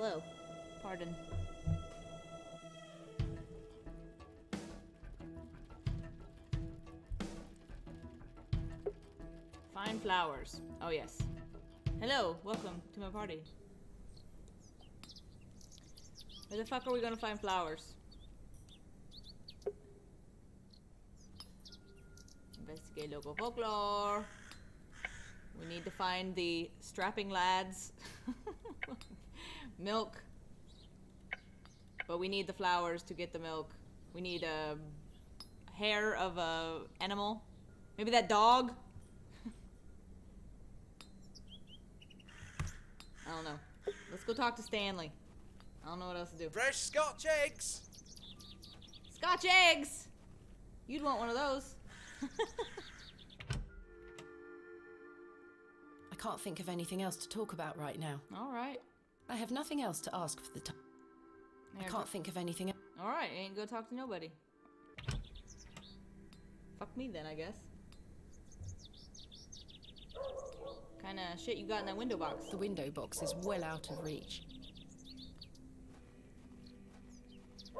Hello. Pardon. Fine flowers. Oh yes. Hello, welcome to my party. Where the fuck are we gonna find flowers? Investigate local folklore. We need to find the strapping lads. Milk. But we need the flowers to get the milk. We need a hair of a animal. Maybe that dog? I don't know. Let's go talk to Stanley. I don't know what else to do. Fresh Scotch eggs! Scotch eggs! You'd want one of those. I can't think of anything else to talk about right now. Alright. I have nothing else to ask for the time. I can't think of anything else. Alright, ain't go talk to nobody. Fuck me then, I guess. Kinda shit you got in that window box. The window box is well out of reach.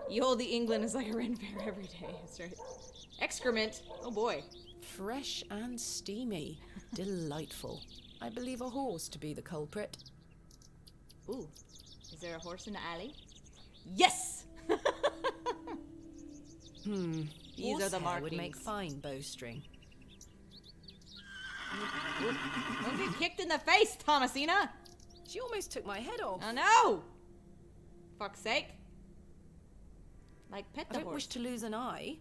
You hold the England is like a Ren fair every day. That's right. Excrement. Oh boy. Fresh and steamy. Delightful. I believe a horse to be the culprit. Ooh. Is there a horse in the alley? Yes! These Horse are the hair markings. would make fine bowstring. Don't get kicked in the face, Thomasina! She almost took my head off. Oh no! Fuck's sake. Like, pet I the don't horse. wish to lose an eye.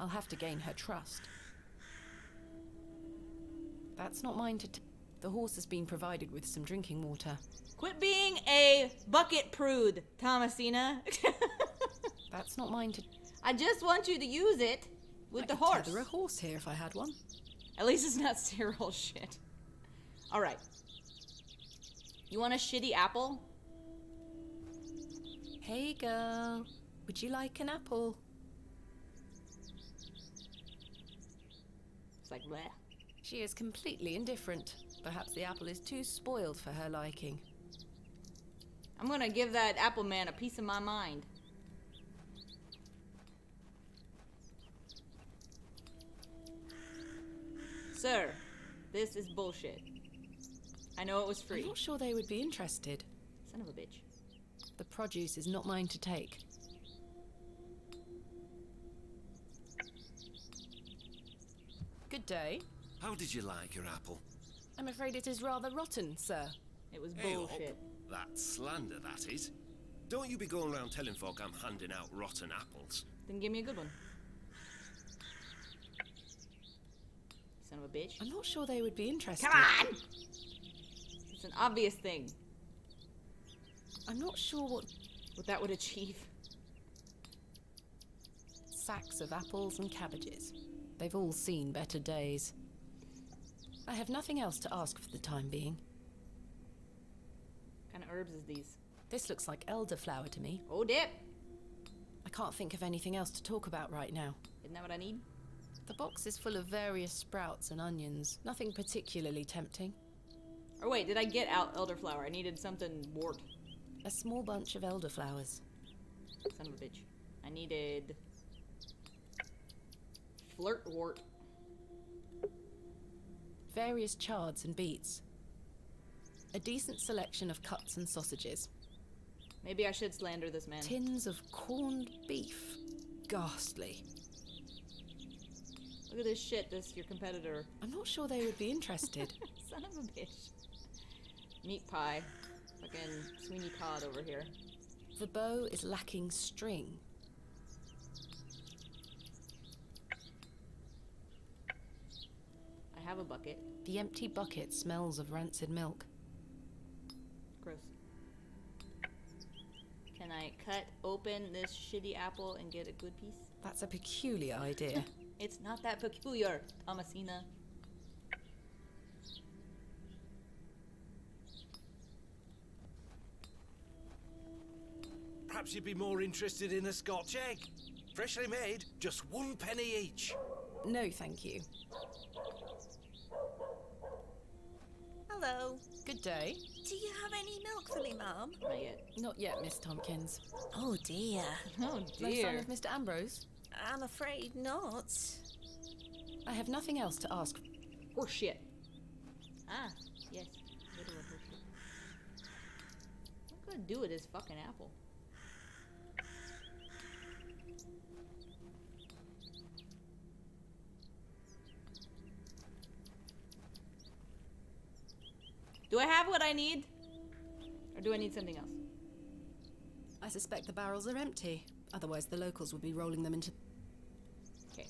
I'll have to gain her trust. That's not mine to The horse has been provided with some drinking water. Quit being a bucket prude, Thomasina. That's not mine to... I just want you to use it with I the could horse. tether a horse here if I had one. At least it's not sterile shit. Alright. You want a shitty apple? Hey girl, would you like an apple? It's like, bleh. She is completely indifferent. Perhaps the apple is too spoiled for her liking. I'm gonna give that apple man a piece of my mind. Sir, this is bullshit. I know it was free. I'm not sure they would be interested. Son of a bitch. The produce is not mine to take. Good day. How did you like your apple? I'm afraid it is rather rotten, sir. It was Hey, bullshit. That's slander, that is. Don't you be going around telling folk I'm handing out rotten apples. Then give me a good one. Son of a bitch. I'm not sure they would be interested. Come on! It's an obvious thing. I'm not sure what That would achieve. sacks of apples and cabbages. They've all seen better days. I have nothing else to ask for the time being. What kind of herbs is these? This looks like elderflower to me. Oh, dip! I can't think of anything else to talk about right now. Isn't that what I need? The box is full of various sprouts and onions. Nothing particularly tempting. Or wait, did I get out elderflower? I needed something wart. A small bunch of elderflowers. Son of a bitch. I needed... flirtwort. Various chards and beets. A decent selection of cuts and sausages. Maybe I should slander this man. Tins of corned beef. Ghastly. Look at this shit, your competitor. I'm not sure they would be interested. Son of a bitch. Meat pie. Fucking Sweeney Todd over here. The bow is lacking string. I have a bucket. The empty bucket smells of rancid milk. Gross. Can I cut open this shitty apple and get a good piece? That's a peculiar idea. It's not that peculiar, Thomasina. Perhaps you'd be more interested in a Scotch egg. Freshly made, just 1 penny each. No, thank you. Hello. Good day. Do you have any milk for me, Mum? Not yet. Not yet, Miss Tompkins. Oh dear. Oh No sign dear. of Mr. Ambrose? I'm afraid not. I have nothing else to ask. Horse shit. Ah, yes. Literal horse shit. What am I gonna do with this fucking apple? Do I have what I need? Or do I need something else? I suspect the barrels are empty. Otherwise, the locals would be rolling them into... Okay.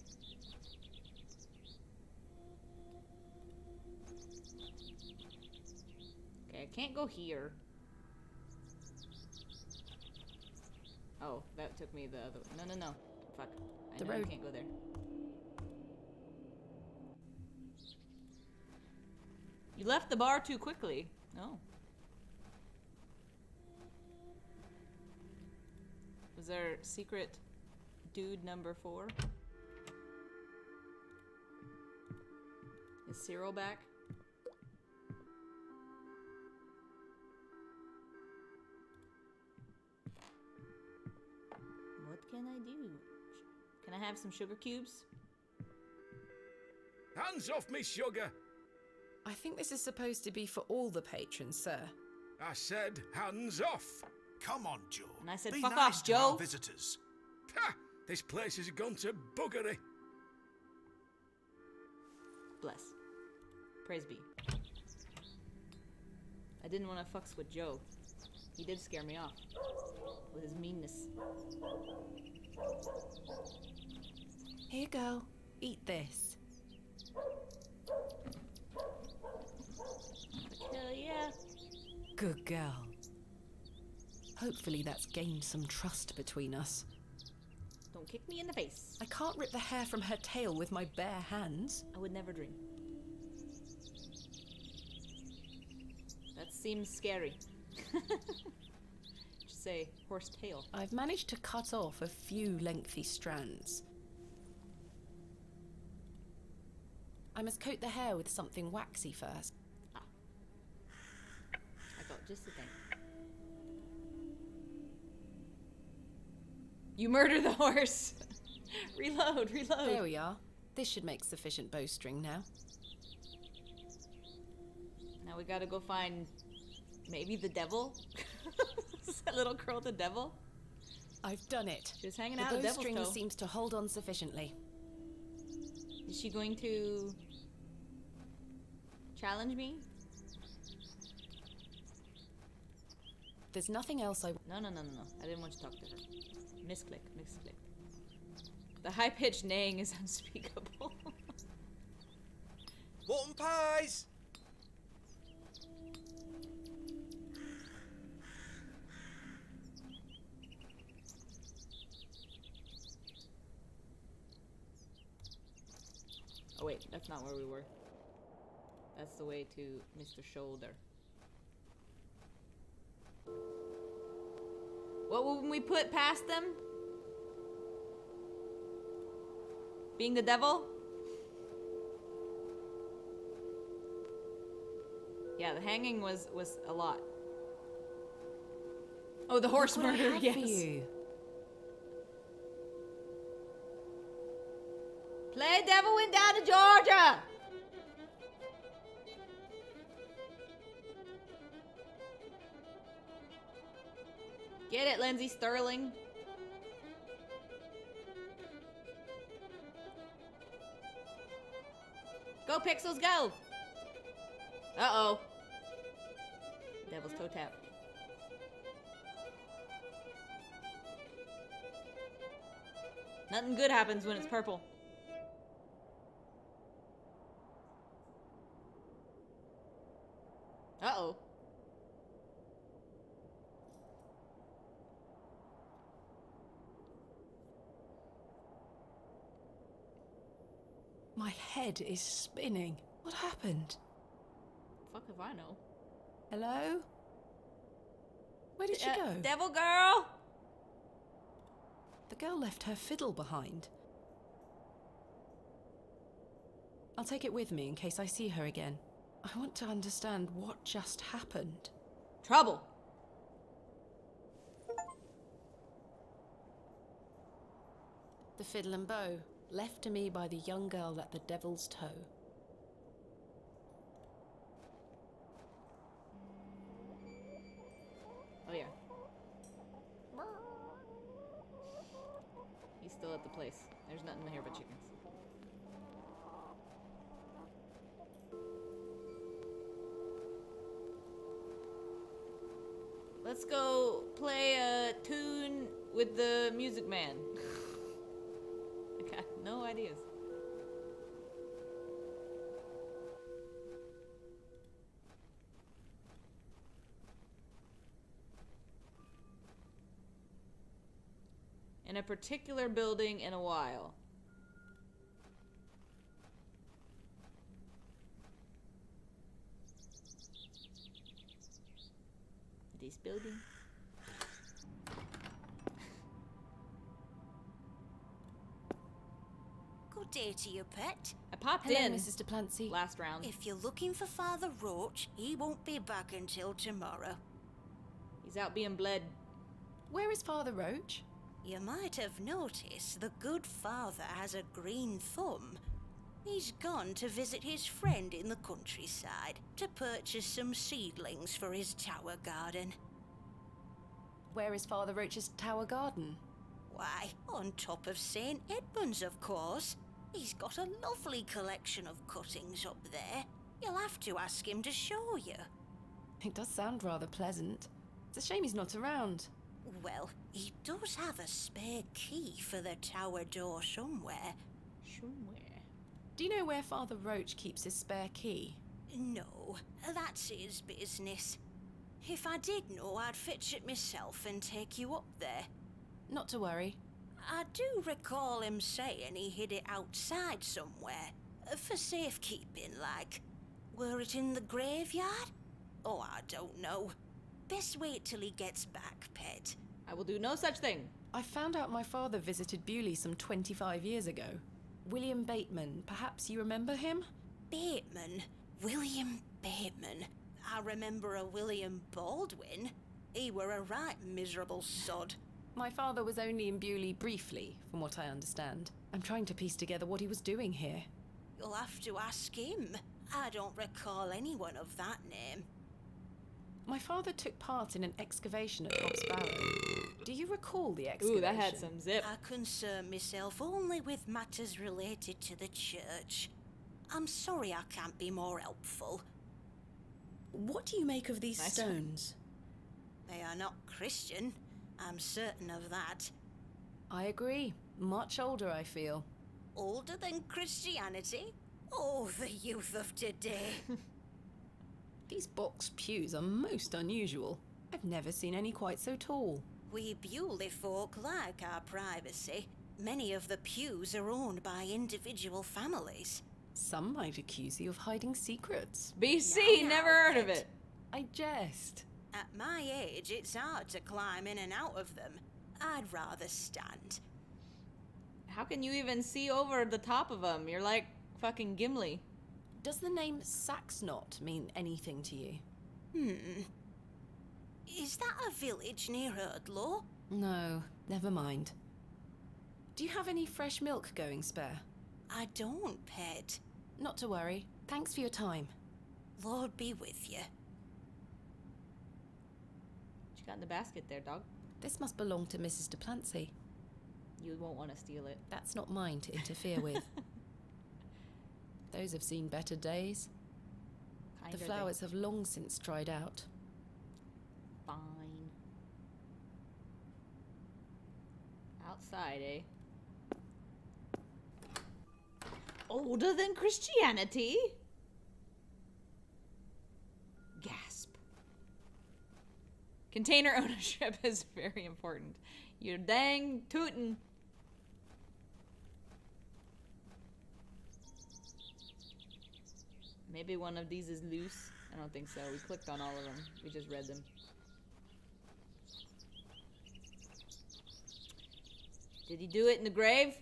Okay, I can't go here. Oh, that took me the other way. No, no, no. Fuck. I The know I road- can't go there. You left the bar too quickly. No. Was there secret dude number 4? Is Cyril back? What can I do? Can I have some sugar cubes? Hands off me, sugar! I think this is supposed to be for all the patrons, sir. I said hands off! Come on, Joe. And I said, Be "Fuck nice off, to our Joe." visitors. Ha! This place has gone to buggery. Bless. Praise be. I didn't want to fucks with Joe. He did scare me off with his meanness. Here you go. Eat this. Hell yeah. Good girl. Hopefully that's gained some trust between us. Don't kick me in the face. I can't rip the hair from her tail with my bare hands. I would never dream. That seems scary. Just say horse tail. I've managed to cut off a few lengthy strands. I must coat the hair with something waxy first. I got just the thing. You murder the horse! Reload, reload! There we are. This should make sufficient bowstring now. Now we gotta go find maybe the devil? Is that little girl the devil? I've done it. She was hanging The out at Devil's bowstring Toe. seems to hold on sufficiently. Is she going to challenge me? There's nothing else I... No, no, no, no, no. I didn't want to talk to her. Misclick, misclick. The high-pitched neighing is unspeakable. Mutton pies! Oh wait, that's not where we were. That's the way to Mr. Shoulder. What would we put past them? Being the devil? Yeah, the hanging was a lot. Oh, the horse Look what I murder, have yes. for you. Play devil went down to Georgia! Get it, Lindsay Sterling. Go, Pixels, go! Uh-oh. Devil's toe tap. Nothing good happens when it's purple. Uh-oh. My head is spinning. What happened? Fuck if I know. Hello? Where did she go? Devil girl! The girl left her fiddle behind. I'll take it with me in case I see her again. I want to understand what just happened. Trouble. The fiddle and bow, left to me by the young girl at the Devil's Toe. Oh yeah. He's still at the place. There's nothing here but chickens. Let's go play a tune with the music man. I got no ideas. In a particular building in a while. This building. Good day to you, pet. I popped Hello, in Mrs. Duplancy. last round. If you're looking for Father Roach, he won't be back until tomorrow. He's out being bled. Where is Father Roach? You might have noticed the good father has a green thumb. He's gone to visit his friend in the countryside to purchase some seedlings for his tower garden. Where is Father Roach's tower garden? Why, on top of St. Edmund's, of course. He's got a lovely collection of cuttings up there. You'll have to ask him to show you. It does sound rather pleasant. It's a shame he's not around. Well, he does have a spare key for the tower door somewhere. Somewhere. Do you know where Father Roach keeps his spare key? No, that's his business. If I did know, I'd fetch it myself and take you up there. Not to worry. I do recall him saying he hid it outside somewhere, for safekeeping, like. Were it in the graveyard? Oh, I don't know. Best wait till he gets back, pet. I will do no such thing. I found out my father visited Bewley some 25 years ago. William Bateman, perhaps you remember him? Bateman? William Bateman. I remember a William Baldwin. He were a right miserable sod. My father was only in Bewley briefly, from what I understand. I'm trying to piece together what he was doing here. You'll have to ask him. I don't recall anyone of that name. My father took part in an excavation at Hob's Barrow. Do you recall the excavation? Ooh, that had some zip. I concern myself only with matters related to the church. I'm sorry I can't be more helpful. What do you make of these Nice. stones? They are not Christian. I'm certain of that. I agree. Much older, I feel. Older than Christianity? Oh, the youth of today. These box pews are most unusual. I've never seen any quite so tall. We Bewley folk like our privacy. Many of the pews are owned by individual families. Some might accuse you of hiding secrets. BC, Now, never heard of pet. it. I jest. At my age, it's hard to climb in and out of them. I'd rather stand. How can you even see over the top of them? You're like fucking Gimli. Does the name Saxnot mean anything to you? Is that a village near Erdlaw? No, never mind. Do you have any fresh milk going spare? I don't, pet. Not to worry. Thanks for your time. Lord be with you. What you got in the basket there, dog? This must belong to Mrs. Duplancy. You won't want to steal it. That's not mine to interfere with. Those have seen better days. Kinda The flowers have long since dried out. Fine. Outside, eh? Older than Christianity? Gasp. Container ownership is very important. You're dang tootin'. Maybe one of these is loose. I don't think so. We clicked on all of them. We just read them. Did he do it in the grave?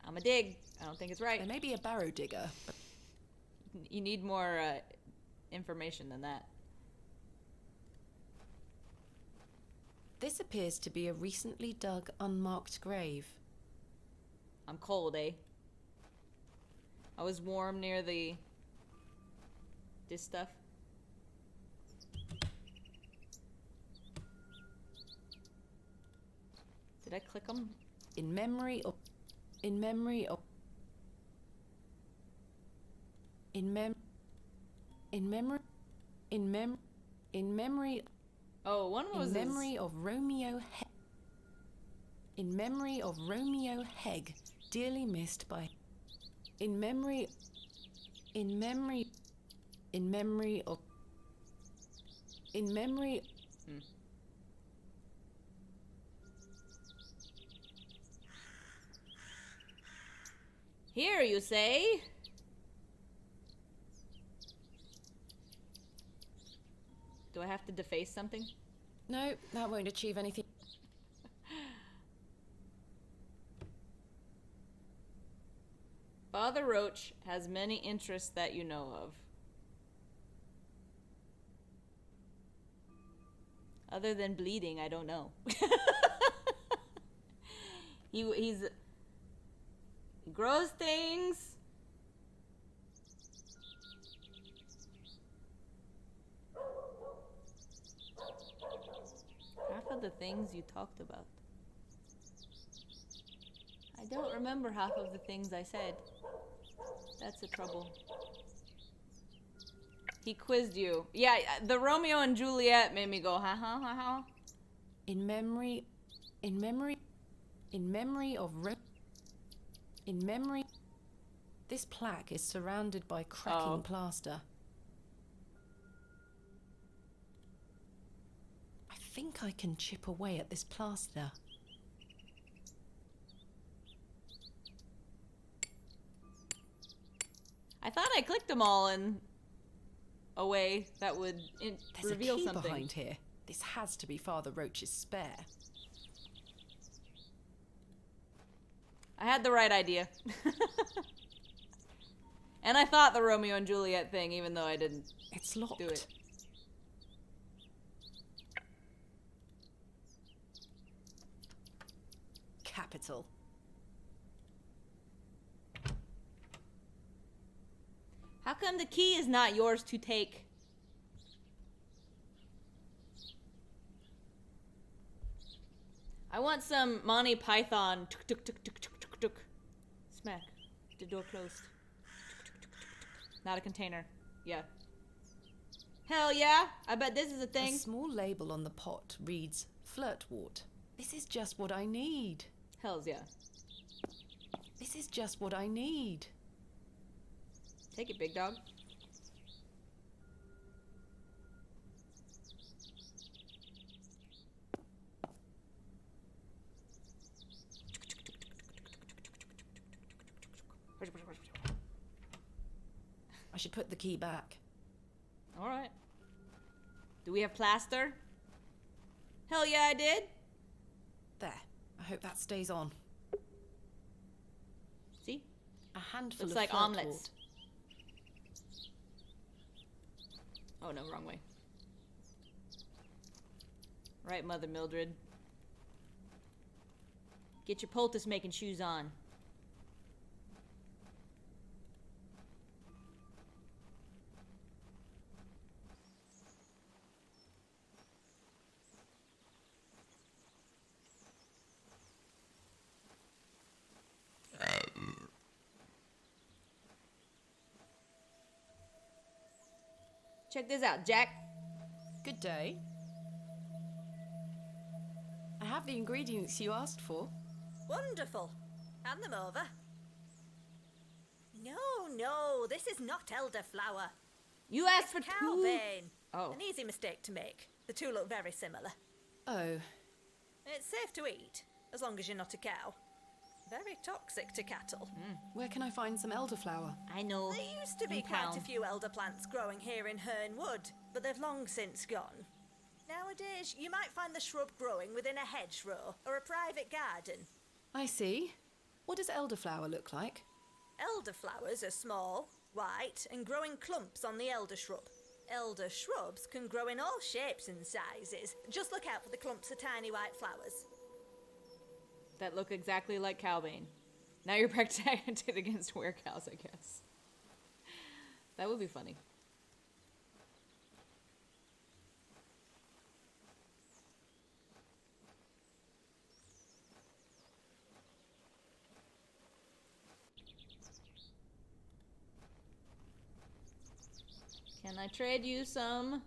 I'm a dig. I don't think it's right. There may be a barrow digger, but You need more information than that. This appears to be a recently dug, unmarked grave. I'm cold, eh? I was warm near this stuff. Did I click them? In memory of... In memory of... In mem... In memory... In mem... In memory... Oh, one was In memory of Romeo In memory of Romeo Hegg, dearly missed by... In memory... In memory... In memory of... In memory... Here, you say? Do I have to deface something? No, that won't achieve anything. Father Roach has many interests that you know of. Other than bleeding, I don't know. He grows things. Half of the things you talked about. I don't remember half of the things I said. That's the trouble. He quizzed you. Yeah, the Romeo and Juliet made me go, ha ha ha ha. In memory of In memory... This plaque is surrounded by cracking plaster. I think I can chip away at this plaster. I thought I clicked them all in a way that would There's reveal a key something. behind here. This has to be Father Roach's spare. I had the right idea. And I thought the Romeo and Juliet thing, even though I didn't It's locked. do it. Capital. How come the key is not yours to take? I want some Monty Python. Tuk, tuk, tuk, tuk, tuk, tuk, tuk. Smack. The door closed. Tuk, tuk, tuk, tuk, tuk. Not a container. Yeah. Hell yeah! I bet this is a A thing. small label on the pot reads Flirtwort. This is just what I need. Hells yeah. This is just what I need. Take it, big dog. I should put the key back. All right. Do we have plaster? Hell yeah, I did. There. I hope that stays on. See? A handful Looks of like Flirtwort. omelets. Oh no, wrong way. Right, Mother Mildred. Get your poultice making shoes on. Check this out, Jack. Good day. I have the ingredients you asked for. Wonderful. Hand them over. No, this is not elderflower. You asked for two. Cowbane. Oh. An easy mistake to make. The two look very similar. Oh, It's safe to eat, as long as you're not a cow. Very toxic to cattle. where can I find some elderflower? I know. There used to be In quite town. a few elder plants growing here in Herne Wood, but they've long since gone. Nowadays, you might find the shrub growing within a hedgerow or a private garden. I see. What does elderflower look like? Elderflowers are small, white, and grow in clumps on the elder shrub. Elder shrubs can grow in all shapes and sizes. Just look out for the clumps of tiny white flowers. That look exactly like cowbane. Now you're protected against werecows, I guess. That would be funny. Can I trade you some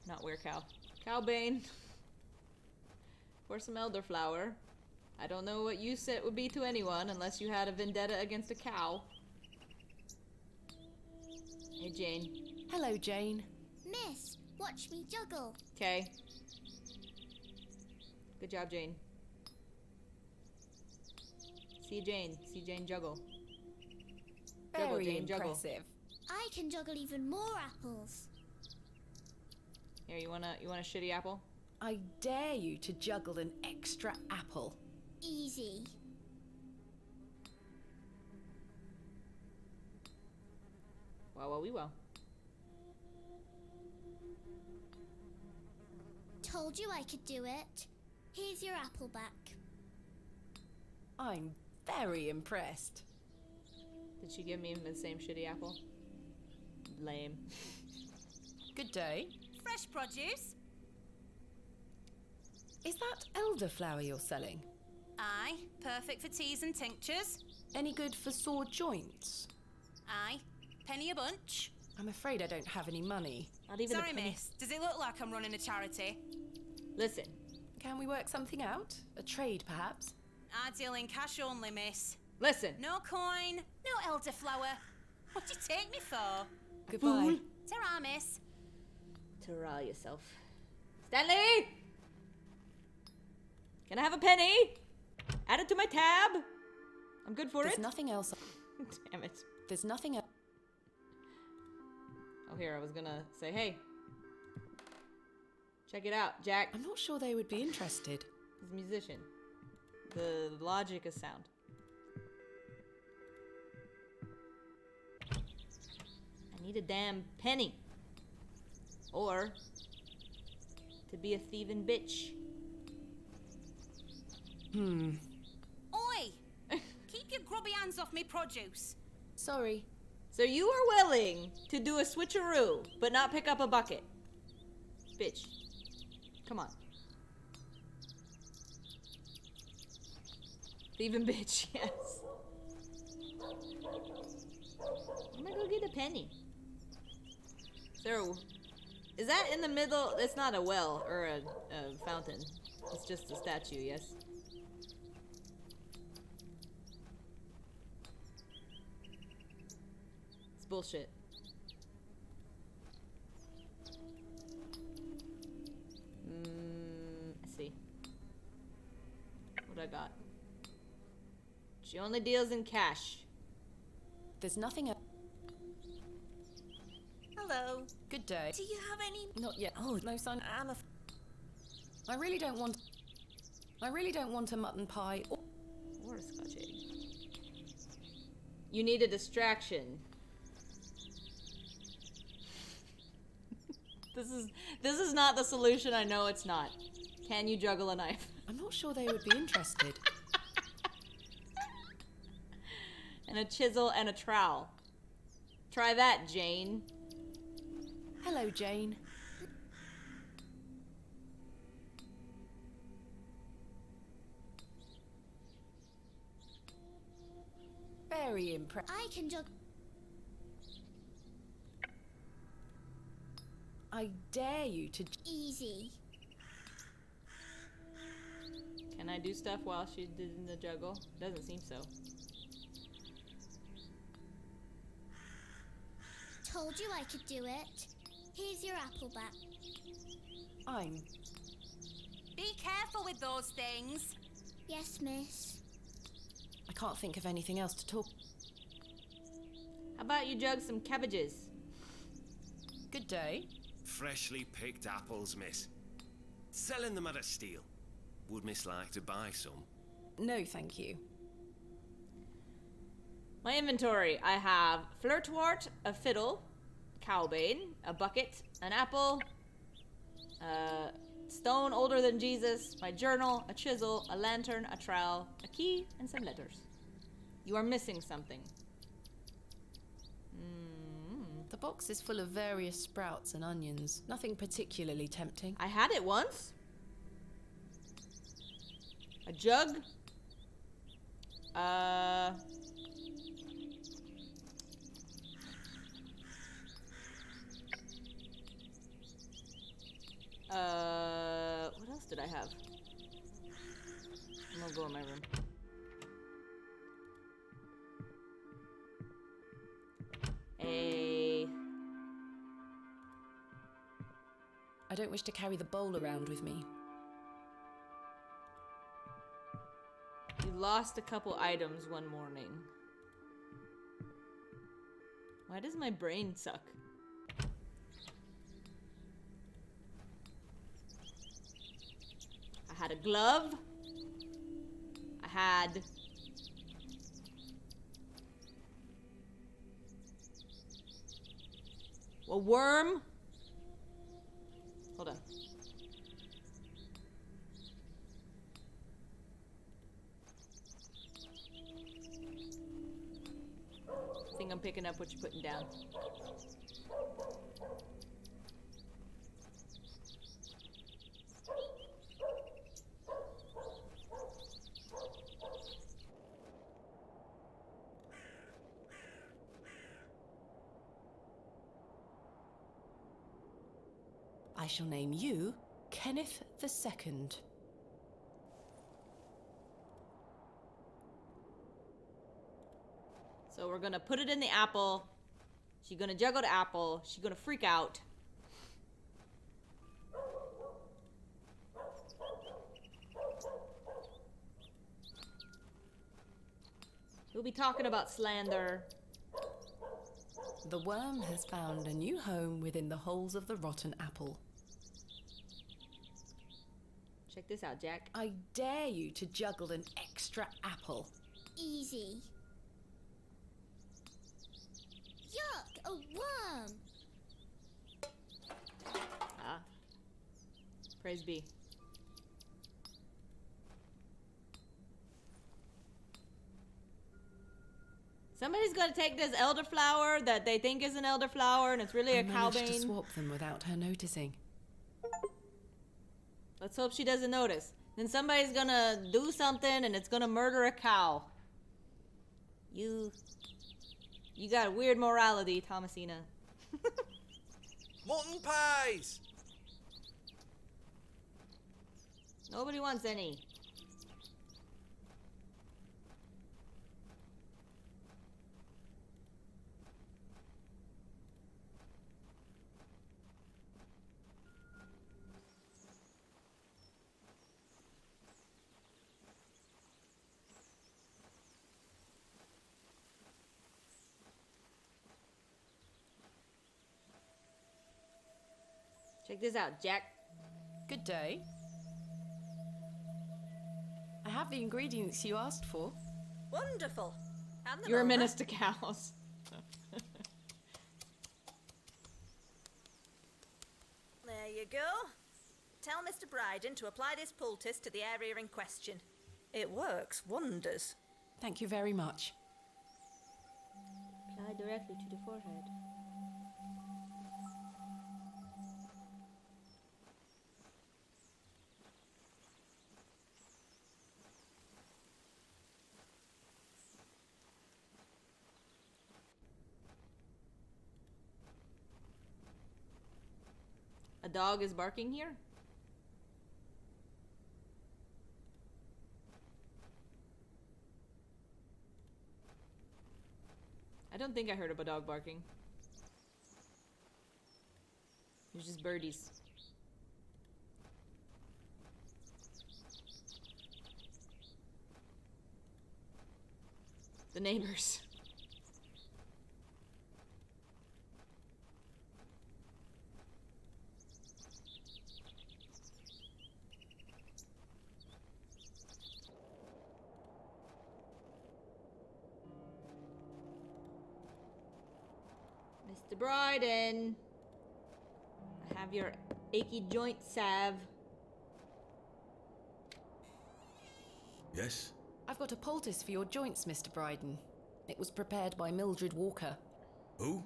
not werecow, cowbane for some elderflower? I don't know what use it would be to anyone unless you had a vendetta against a cow. Hey, Jane. Hello, Jane. Miss, watch me juggle. Okay. Good job, Jane. See Jane juggle. Juggle, Very Jane, juggle. impressive. I can juggle even more apples. Here, you want a shitty apple? I dare you to juggle an extra apple. Easy. Wow, wee wow. Told you I could do it. Here's your apple back. I'm very impressed. Did she give me the same shitty apple? Lame. Good day. Fresh produce? Is that elderflower you're selling? Aye. Perfect for teas and tinctures? Any good for sore joints? Aye. Penny a bunch? I'm afraid I don't have any money. Not even Sorry, a penny. miss. Does it look like I'm running a charity? Listen. Can we work something out? A trade, perhaps? I deal in cash only, miss. Listen. No coin, no elderflower. What do you take me for? Goodbye. Ta-ra, miss. Ta-ra yourself. Stanley! Can I have a penny? Add it to my tab. I'm good for There's it. nothing else. Damn it. There's nothing else. Oh, here, I was gonna say, hey. Check it out, Jack. I'm not sure they would be interested. He's a musician. The logic is sound. I need a damn penny. Or to be a thieving bitch. Oi! Keep your grubby hands off me produce. Sorry. So you are willing to do a switcheroo, but not pick up a bucket. Bitch. Come on. Thieving bitch, yes. I'm gonna go get a penny. So, is that in the middle? It's not a well or a fountain. It's just a statue, yes? It's bullshit. Let's see. What I got? She only deals in cash. There's nothing else. Hello. Good day. Do you have any... Not yet. Oh, no sign. I really don't want a mutton pie. Or a Scotch egg. You need a distraction. This is not the solution. I know it's not. Can you juggle a knife? I'm not sure they would be interested. And a chisel and a trowel. Try that, Jane. Hello, Jane. Very impressed. I can juggle. I dare you to. Easy. Can I do stuff while she's in the juggle? Doesn't seem so. Told you I could do it. Here's your apple back. Be careful with those things. Yes, miss. I can't think of anything else to talk. How about you jug some cabbages? Good day. Freshly picked apples, miss. Selling them at a steal. Would miss like to buy some? No, thank you. My inventory. I have flirtwort, a fiddle, cowbane, a bucket, an apple, stone older than Jesus, my journal, a chisel, a lantern, a trowel, a key, and some letters. You are missing something. The box is full of various sprouts and onions. Nothing particularly tempting. I had it once. A jug. What else did I have? I'm gonna go in my room. I don't wish to carry the bowl around with me. You lost a couple items one morning. Why does my brain suck? I had a glove. I had... a worm. Hold on. I think I'm picking up what you're putting down. I shall name you Kenneth II. So we're gonna put it in the apple. She's gonna juggle the apple. She's gonna freak out. We'll be talking about slander. The worm has found a new home within the holes of the rotten apple. Check this out, Jack. I dare you to juggle an extra apple. Easy. Yuck, a worm. Ah. Praise be. Somebody's gonna take this elderflower that they think is an elderflower and it's really a I managed to cowbane. swap them without her noticing. Let's hope she doesn't notice. Then somebody's gonna do something and it's gonna murder a cow. You got a weird morality, Thomasina. Mutton pies! Nobody wants any. Check this out, Jack. Good day. I have the ingredients you asked for. Wonderful. Hand them You're a over. menace to cows. There you go. Tell Mr. Bryden to apply this poultice to the area in question. It works wonders. Thank you very much. Apply directly to the forehead. A dog is barking here? I don't think I heard of a dog barking. There's just birdies. The neighbors. Mr. Bryden. I have your achy joint salve. Yes? I've got a poultice for your joints, Mr. Bryden. It was prepared by Mildred Walker. Who?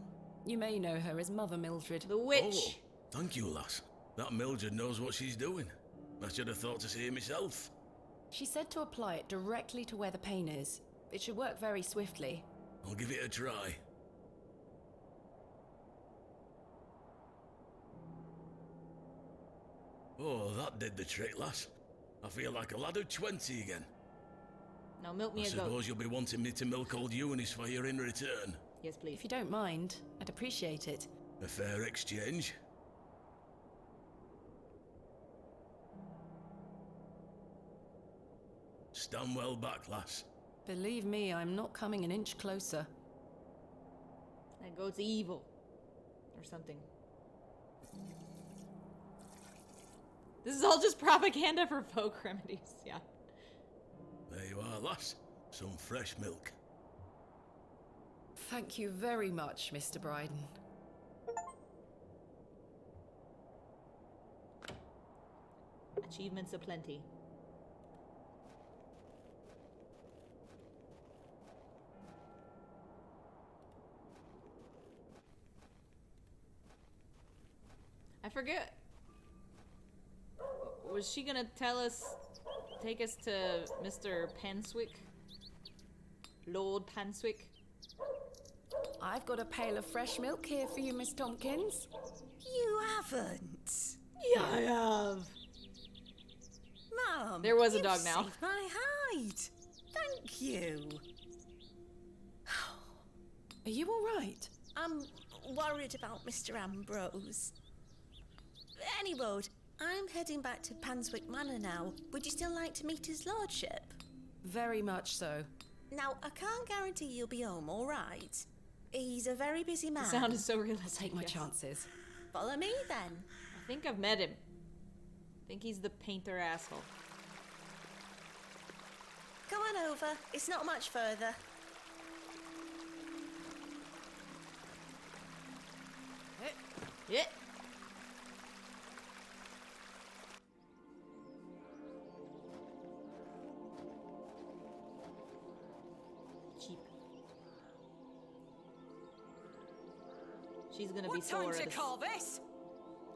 You may know her as Mother Mildred. The witch. Oh, thank you, lass. That Mildred knows what she's doing. I should have thought to see it myself. She said to apply it directly to where the pain is. It should work very swiftly. I'll give it a try. Oh, that did the trick, lass. I feel like a lad of 20 again. Now milk me I a goat. suppose you'll be wanting me to milk old Eunice for you in return. Yes, please. If you don't mind, I'd appreciate it. A fair exchange. Stand well back, lass. Believe me, I'm not coming an inch closer. That goat's evil. Or something. This is all just propaganda for folk remedies, yeah. There you are, lass. Some fresh milk. Thank you very much, Mr. Bryden. Achievements aplenty. I forget. Was she gonna tell us, take us to Mr. Penswick? Lord Penswick? I've got a pail of fresh milk here for you, Miss Tompkins. You haven't. Yeah, I have. Mum, There was a you've dog now. saved my hide. Thank you. Are you all right? I'm worried about Mr. Ambrose. Anyway, I'm heading back to Panswick Manor now. Would you still like to meet his lordship? Very much so. Now, I can't guarantee you'll be home, all right? He's a very busy man. The sound is so realistic. Take my yes. chances. Follow me, then. I think I've met him. I think he's the painter asshole. Come on over. It's not much further. Yeah. Cheap. She's gonna be What sore time at to us. call this?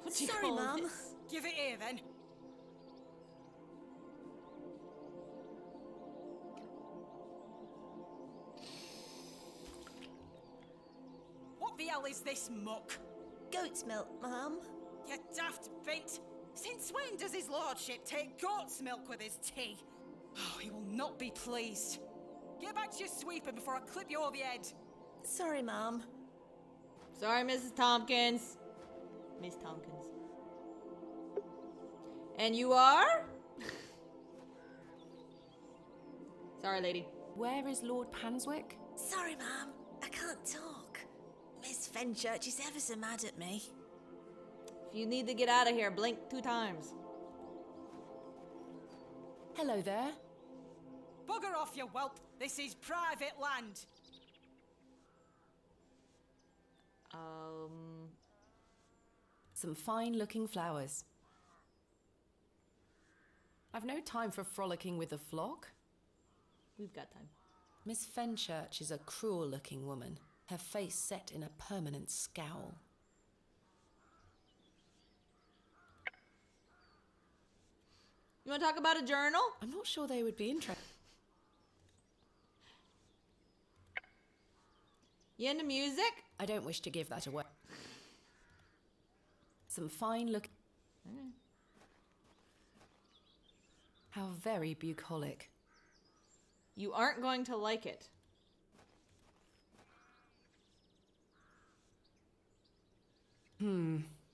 What do you Sorry, call Mum. this? Give it here then. What the hell is this muck? Goat's milk, Mum. You daft bint. Since when does his lordship take goat's milk with his tea? Oh, he will not be pleased. Get back to your sweeping before I clip you over the head. Sorry, Mum. Sorry, Mrs. Tompkins. Miss Tompkins. And you are? Sorry, lady. Where is Lord Panswick? Sorry, Mum. I can't talk. Miss Fenchurch is ever so mad at me. If you need to get out of here, blink 2 times. Hello there. Bugger off, you whelp. This is private land. Some fine-looking flowers. I've no time for frolicking with the flock. We've got time. Miss Fenchurch is a cruel-looking woman, her face set in a permanent scowl. You want to talk about a journal? I'm not sure they would be interested. You into music? I don't wish to give that away. Some fine-looking... How very bucolic. You aren't going to like it.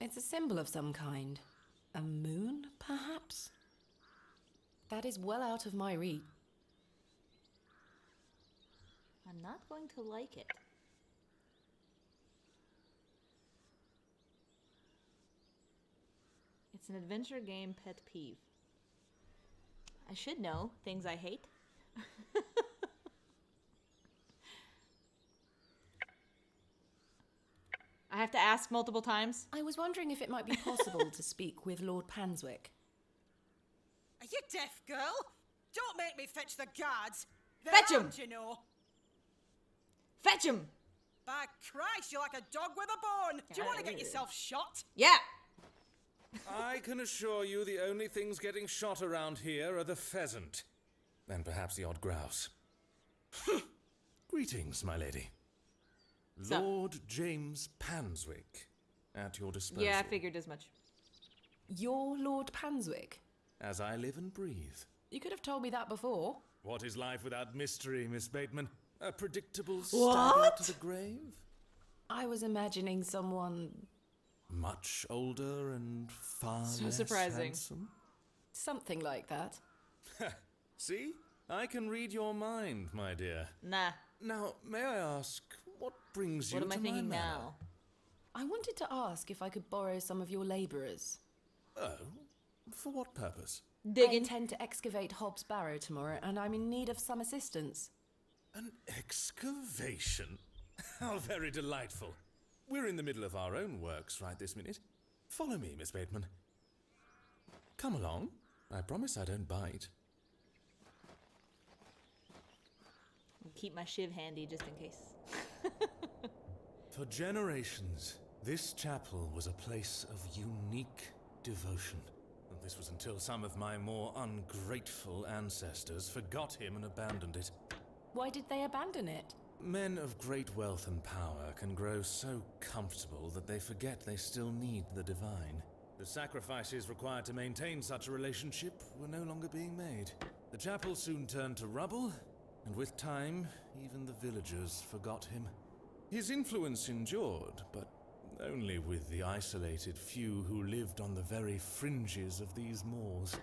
It's a symbol of some kind. A moon, perhaps? That is well out of my reach. I'm not going to like it. It's an adventure game pet peeve. I should know things I hate. have to ask multiple times? I was wondering if it might be possible to speak with Lord Panswick. Are you deaf, girl? Don't make me fetch the guards. They're Fetch 'em. armed, you know. Fetch him! By Christ, you're like a dog with a bone. Do you want to get yourself shot? Yeah! I can assure you the only things getting shot around here are the pheasant. And perhaps the odd grouse. Greetings, my lady. Sup? Lord James Panswick, at your disposal. Yeah, I figured as much. You're Lord Panswick? As I live and breathe. You could have told me that before. What is life without mystery, Miss Bateman? A predictable stagger to the grave? I was imagining someone Much older and far So less surprising. handsome? something like that. See? I can read your mind, my dear. Nah. Now, may I ask, what brings you What am I to thinking my manor? now? I wanted to ask if I could borrow some of your labourers. Oh, for what purpose? I Digging. intend to excavate Hobbs Barrow tomorrow, and I'm in need of some assistance. An excavation? How very delightful. We're in the middle of our own works right this minute. Follow me, Miss Bateman. Come along. I promise I don't bite. Keep my shiv handy just in case. For generations, this chapel was a place of unique devotion. And this was until some of my more ungrateful ancestors forgot him and abandoned it. Why did they abandon it? Men of great wealth and power can grow so comfortable that they forget they still need the divine. The sacrifices required to maintain such a relationship were no longer being made. The chapel soon turned to rubble, and with time, even the villagers forgot him. His influence endured, but only with the isolated few who lived on the very fringes of these moors.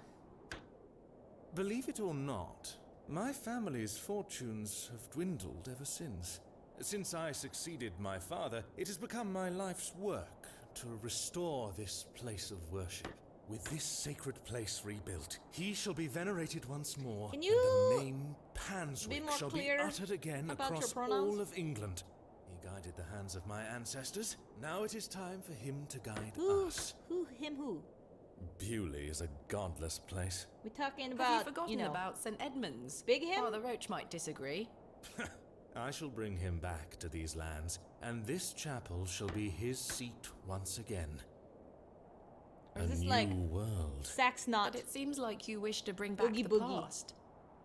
Believe it or not, my family's fortunes have dwindled ever since. Since I succeeded my father, it has become my life's work to restore this place of worship. With this sacred place rebuilt, he shall be venerated once more, Can and you the name Panswick more shall be clear uttered again about your across pronouns? all of England. He guided the hands of my ancestors. Now it is time for him to guide Who? us. Who? Him? Who? Bewley is a godless place. We talking Have about, you forgotten know, about St. Edmunds? Big him? Father Roach might disagree. I shall bring him back to these lands, and this chapel shall be his seat once again. Or A is this new like world. Sax not? But it seems like you wish to bring back Boogie the boogie. past.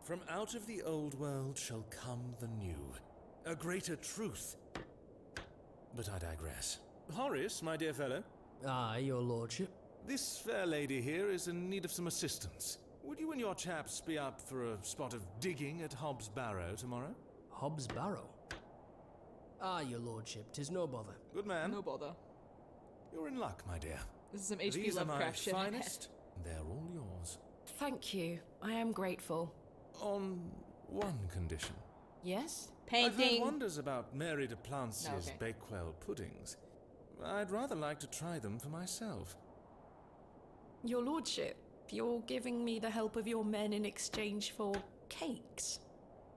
From out of the old world shall come the new, a greater truth. But I digress. Horace, my dear fellow, Aye, your lordship. this fair lady here is in need of some assistance. Would you and your chaps be up for a spot of digging at Hobbs Barrow tomorrow? Hobbs Barrow. Aye, your lordship, 'tis no bother. Good man. No bother. You're in luck, my dear. This is some HP These are my Lovecraft shit. I bet. finest. They're all yours. Thank you. I am grateful. On one condition. Yes? I've heard Painting. wonders about Mary de Plancy's Oh, okay. Bakewell puddings. I'd rather like to try them for myself. Your lordship, you're giving me the help of your men in exchange for cakes.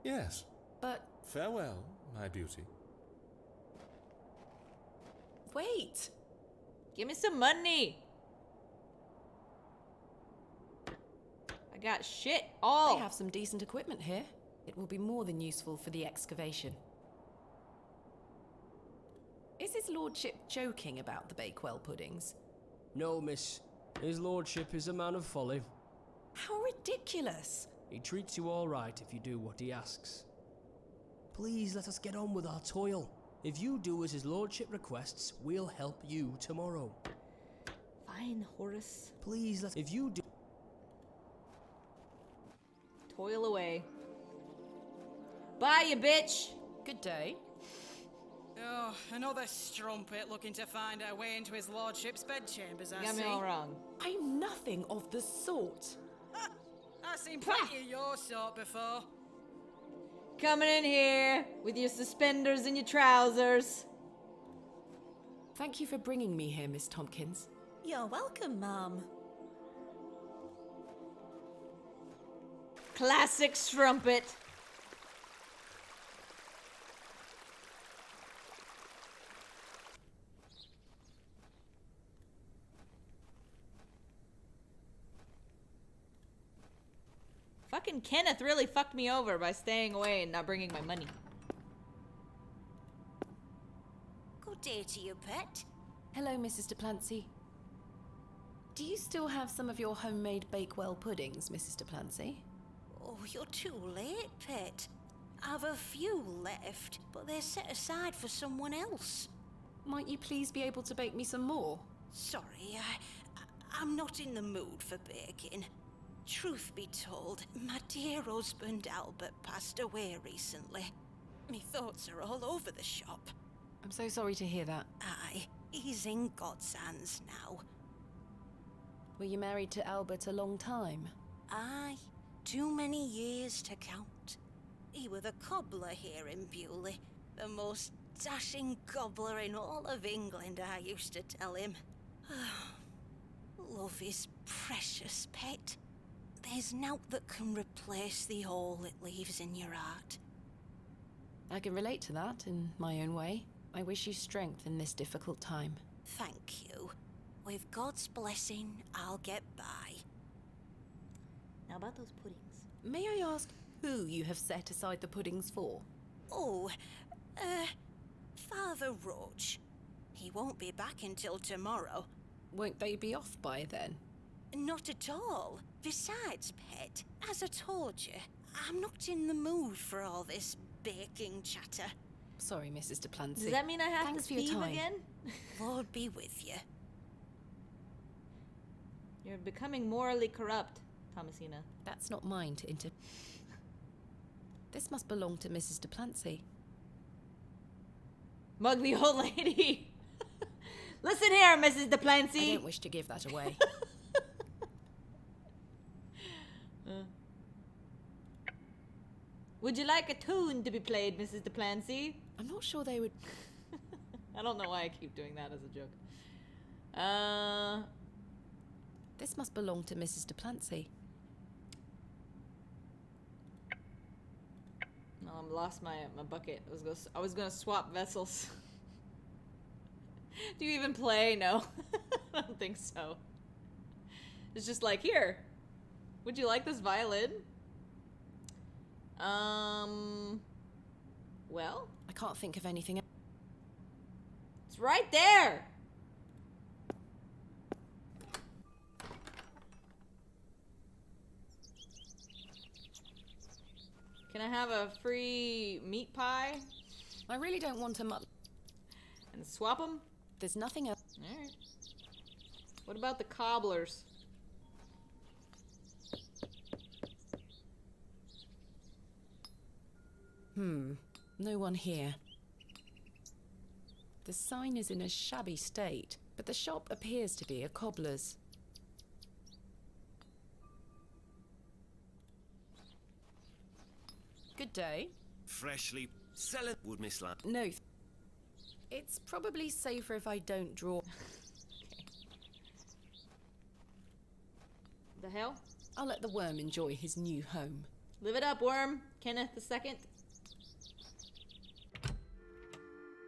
Yes. But Farewell, my beauty. wait! Give me some money. I got shit all. They have some decent equipment here. It will be more than useful for the excavation. Is his lordship joking about the Bakewell puddings? No, miss. His lordship is a man of folly. How ridiculous! He treats you all right if you do what he asks. Please let us get on with our toil. If you do as his lordship requests, we'll help you tomorrow. Fine, Horace. Please let... If you do... Toil away. Bye, you bitch. Good day. Oh, another strumpet looking to find her way into his lordship's bedchambers, I You got see. me all wrong. I'm nothing of the sort. Ha! I've seen plenty of your sort before. Coming in here with your suspenders and your trousers. Thank you for bringing me here, Miss Tompkins. You're welcome, Mom. Classic strumpet. Fucking Kenneth really fucked me over by staying away and not bringing my money. Good day to you, pet. Hello, Mrs. Duplancy. Do you still have some of your homemade Bakewell puddings, Mrs. Duplancy? Oh, you're too late, pet. I've a few left, but they're set aside for someone else. Might you please be able to bake me some more? Sorry, I'm not in the mood for baking. Truth be told, my dear husband Albert passed away recently. Me thoughts are all over the shop. I'm so sorry to hear that. Aye, he's in God's hands now. Were you married to Albert a long time? Aye, too many years to count. He were the cobbler here in Bewley, the most dashing cobbler in all of England, I used to tell him. Love is precious, pet. There's naught that can replace the hole it leaves in your heart. I can relate to that in my own way. I wish you strength in this difficult time. Thank you. With God's blessing, I'll get by. Now about those puddings. May I ask who you have set aside the puddings for? Oh, Father Roach. He won't be back until tomorrow. Won't they be off by then? Not at all. Besides, pet, as I told you, I'm not in the mood for all this baking chatter. Sorry, Mrs. Duplancy. Does that mean I have Thanks to for your thieve time. again? Lord be with you. You're becoming morally corrupt, Thomasina. That's not mine to This must belong to Mrs. Duplancy. Mug the old lady. Listen here, Mrs. Duplancy. I don't wish to give that away. Would you like a tune to be played, Mrs. Duplancy? I'm not sure they would... I don't know why I keep doing that as a joke. This must belong to Mrs. Duplancy. No, I lost my bucket. I was gonna swap vessels. Do you even play? No. I don't think so. It's just like, here. Would you like this violin? Well? I can't think of anything else. It's right there! Can I have a free meat pie? I really don't want to And swap them? There's nothing else. Alright. What about the cobblers? No one here. The sign is in a shabby state, but the shop appears to be a cobbler's. Good day. Freshly selling would miss like. No. It's probably safer if I don't draw. The hell? I'll let the worm enjoy his new home. Live it up, worm. Kenneth II.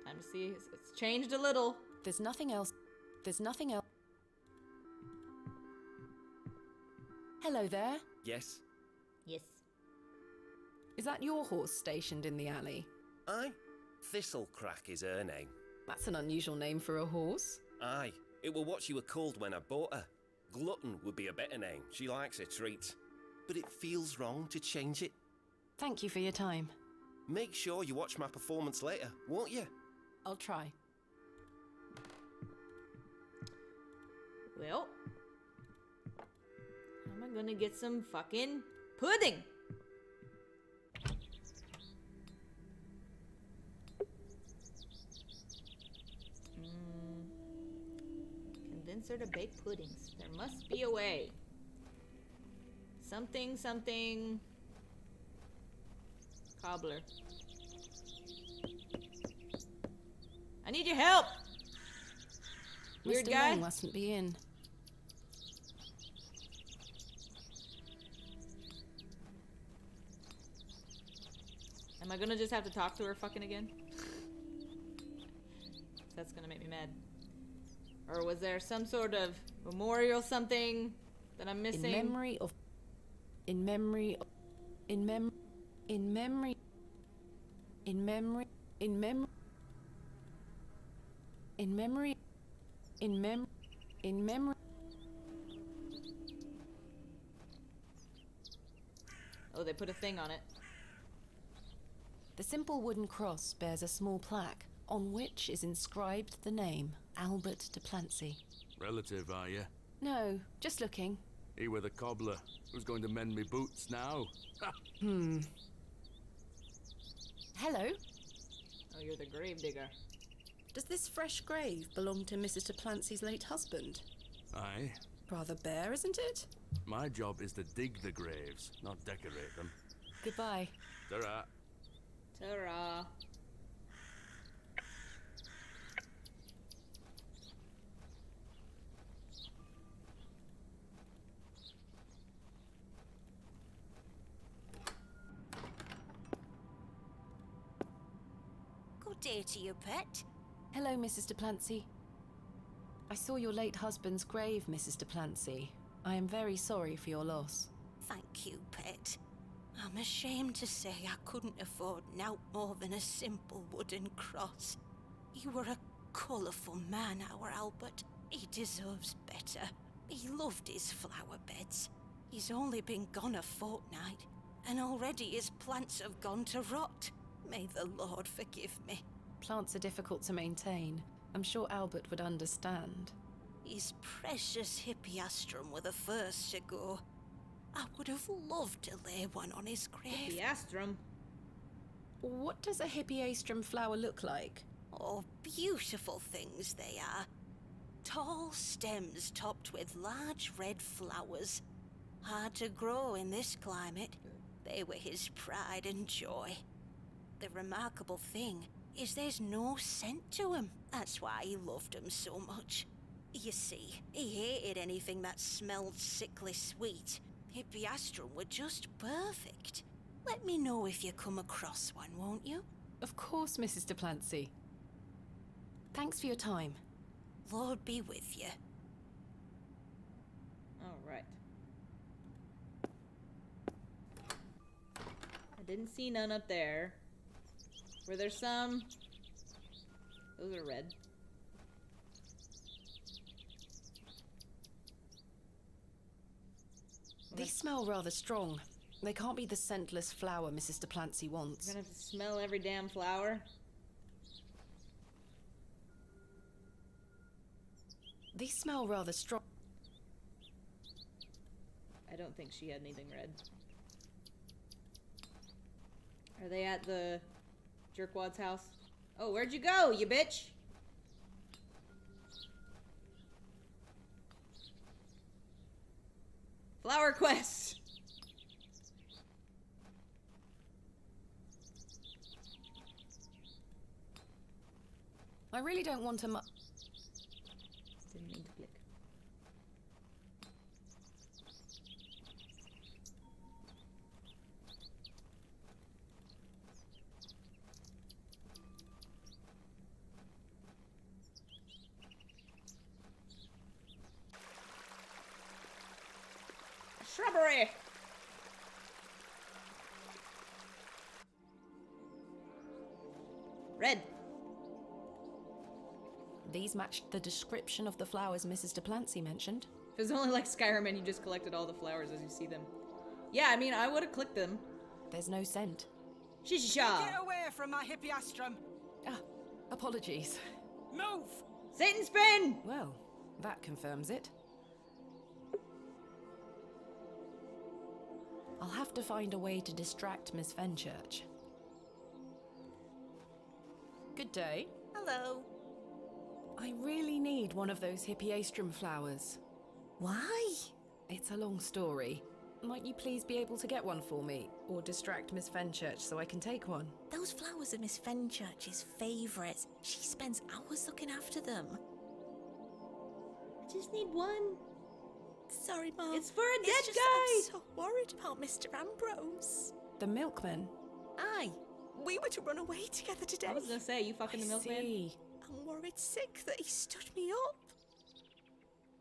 Time to see. It's changed a little. There's nothing else. There's nothing else. Hello there. Yes. Yes. Is that your horse stationed in the alley? Aye. Thistlecrack is her name. That's an unusual name for a horse. Aye. It were what she were called when I bought her. Glutton would be a better name. She likes her treats. But it feels wrong to change it. Thank you for your time. Make sure you watch my performance later, won't you? I'll try. Well, how am I gonna get some fucking pudding? Convince her to bake puddings. There must be a way. Something, something. Cobbler. I need your help! Weird Mr. guy? Long mustn't be in. Am I gonna just have to talk to her fucking again? That's gonna make me mad. Or was there some sort of memorial something that I'm missing? In memory In mem... In memory... In memory... In mem... In memory... In mem... In memory... Oh, they put a thing on it. The simple wooden cross bears a small plaque on which is inscribed the name Albert de Plancy. Relative, are you? No, just looking. He were the cobbler. Who's going to mend me boots now? Hello. Oh, you're the grave digger. Does this fresh grave belong to Mrs. de Plancy's late husband? Aye. Rather bare, isn't it? My job is to dig the graves, not decorate them. Goodbye. Ta-ra. Ta-ra. Good day to you, pet. Hello, Mrs. de Plancy. I saw your late husband's grave, Mrs. de Plancy. I am very sorry for your loss. Thank you, pet. I'm ashamed to say I couldn't afford nowt more than a simple wooden cross. He were a colourful man, our Albert. He deserves better. He loved his flower beds. He's only been gone a fortnight, and already his plants have gone to rot. May the Lord forgive me. Plants are difficult to maintain. I'm sure Albert would understand. His precious hippiastrum were the first to go. I would have loved to lay one on his grave. Piastrum. What does a hippiastrum flower look like? Oh, beautiful things they are. Tall stems topped with large red flowers. Hard to grow in this climate. They were his pride and joy. The remarkable thing is there's no scent to 'em. That's why he loved 'em so much. You see, he hated anything that smelled sickly sweet. Hippiastrum were just perfect. Let me know if you come across one, won't you? Of course, Mrs. de Plancy. Thanks for your time. Lord be with you. Alright. I didn't see none up there. Were there some? Those are red. These smell rather strong. They can't be the scentless flower Mrs. de Plancy We're wants. gonna have to smell every damn flower. These smell rather strong. I don't think she had anything red. Are they at the jerkwad's house? Oh, where'd you go, you bitch? Flower quest! I really don't want to Didn't mean to click. Shrubbery! Red. These matched the description of the flowers Mrs. de Plancy mentioned. If it was only like Skyrim and you just collected all the flowers as you see them. Yeah, I mean, I would have clicked them. There's no scent. Shisha! Get away from my hippiastrum! Ah, apologies. Move! Sit and spin! Well, that confirms it. I'll have to find a way to distract Miss Fenchurch. Good day. Hello. I really need one of those hippiastrum flowers. Why? It's a long story. Might you please be able to get one for me, or distract Miss Fenchurch so I can take one? Those flowers are Miss Fenchurch's favourites. She spends hours looking after them. I just need one. Sorry, Mom. It's for a dead just guy! I'm so worried about Mr. Ambrose. The milkman? Aye. We were to run away together today. I was gonna say, you fucking the milkman? See. I'm worried sick that he stood me up.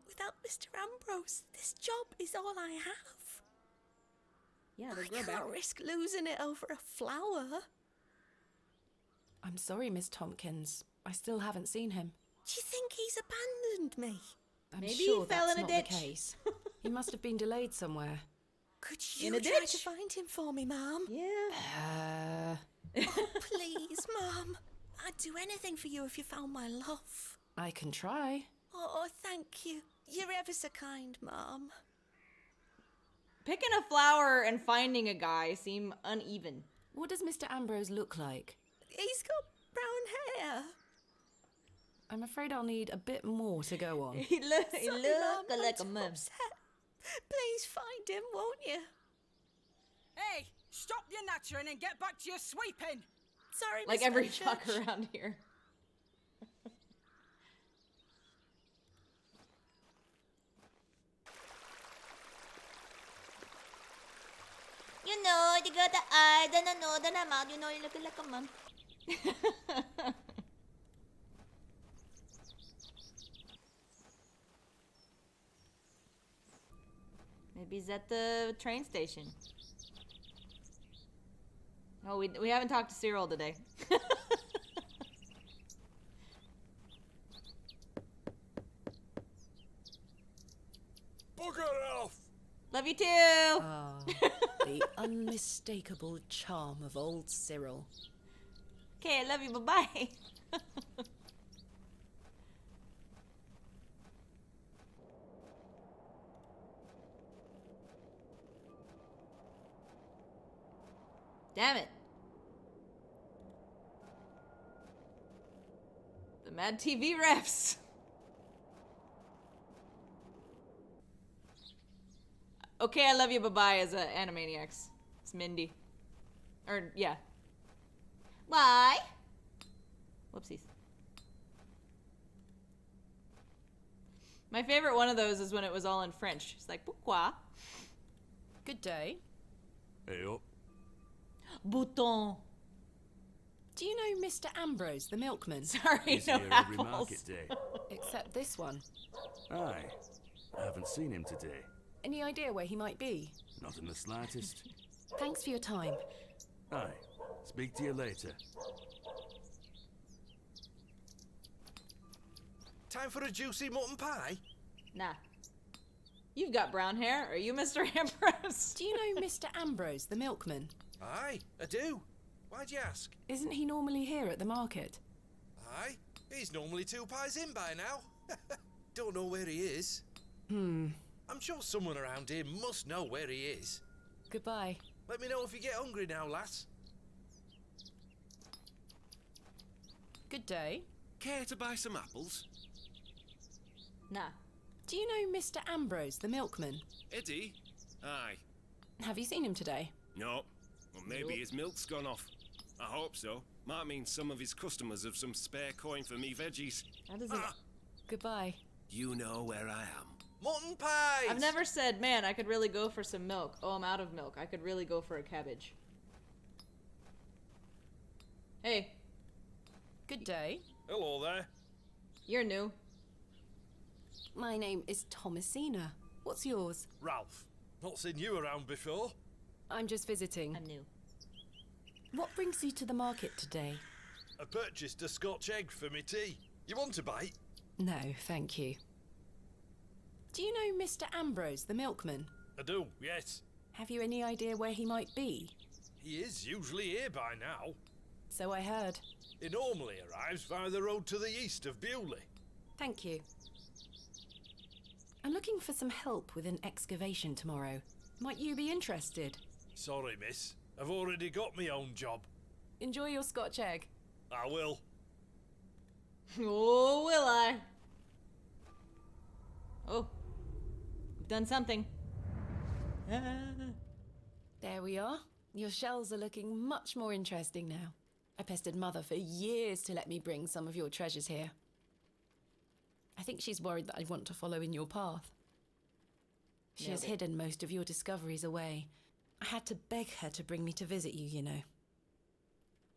Without Mr. Ambrose, this job is all I have. Yeah, they I grow back. can't risk losing it over a flower. I'm sorry, Miss Tompkins. I still haven't seen him. Do you think he's abandoned me? I'm Maybe sure he fell that's in a not ditch. the case. He must have been delayed somewhere. Could In you a try ditch? to find him for me, Mum? Yeah. Oh, please, Mum. I'd do anything for you if you found my love. I can try. Oh, thank you. You're ever so kind, Mum. Picking a flower and finding a guy seem uneven. What does Mr. Ambrose look like? He's got brown hair. I'm afraid I'll need a bit more to go on. He Sorry, Mum, I'm like a too mum. upset. Please find him, won't you? Hey, stop your nattering and get back to your sweeping. Sorry, Like Miss every Fenchurch. fuck around here. You know, you got the eye, then the nose, then the mouth. You know, you're looking like a mum. Maybe he's at the train station. Oh, we haven't talked to Cyril today. Bugger off! Love you too! Ah, the unmistakable charm of old Cyril. Okay, I love you, bye-bye. Damn it. The Mad TV refs. Okay, I love you, bye-bye as a Animaniacs. It's Mindy. Or, yeah. Why? Whoopsies. My favorite one of those is when it was all in French. It's like, pourquoi? Good day. Hey up. Bouton. Do you know Mr. Ambrose, the milkman? Sorry, He's no here every apples. market day. Except this one. Aye. I haven't seen him today. Any idea where he might be? Not in the slightest. Thanks for your time. Aye. Speak to you later. Time for a juicy mutton pie? Nah. You've got brown hair. Are you Mr. Ambrose? Do you know Mr. Ambrose, the milkman? Aye, I do. Why'd you ask? Isn't he normally here at the market? Aye, he's normally 2 pies in by now. Don't know where he is. I'm sure someone around here must know where he is. Goodbye. Let me know if you get hungry now, lass. Good day. Care to buy some apples? Nah. Do you know Mr. Ambrose, the milkman? Eddie? Aye. Have you seen him today? No. Well, maybe his milk's gone off. I hope so. Might mean some of his customers have some spare coin for me veggies. How does it... Goodbye. You know where I am. Mutton pies! I've never said, man, I could really go for some milk. Oh, I'm out of milk. I could really go for a cabbage. Hey, Good day. Hello there. you're new. My name is Thomasina. What's yours? Ralph. Not seen you around before. I'm just visiting. I'm new. What brings you to the market today? I purchased a Scotch egg for me tea. You want a bite? No, thank you. Do you know Mr. Ambrose, the milkman? I do, yes. Have you any idea where he might be? He is usually here by now. So I heard. He normally arrives via the road to the east of Bewley. Thank you. I'm looking for some help with an excavation tomorrow. Might you be interested? Sorry, miss. I've already got my own job. Enjoy your Scotch egg. I will. Oh, will I? Oh, we've done something. There we are. Your shells are looking much more interesting now. I pestered Mother for years to let me bring some of your treasures here. I think she's worried that I want to follow in your path. She has hidden most of your discoveries away. I had to beg her to bring me to visit you, you know.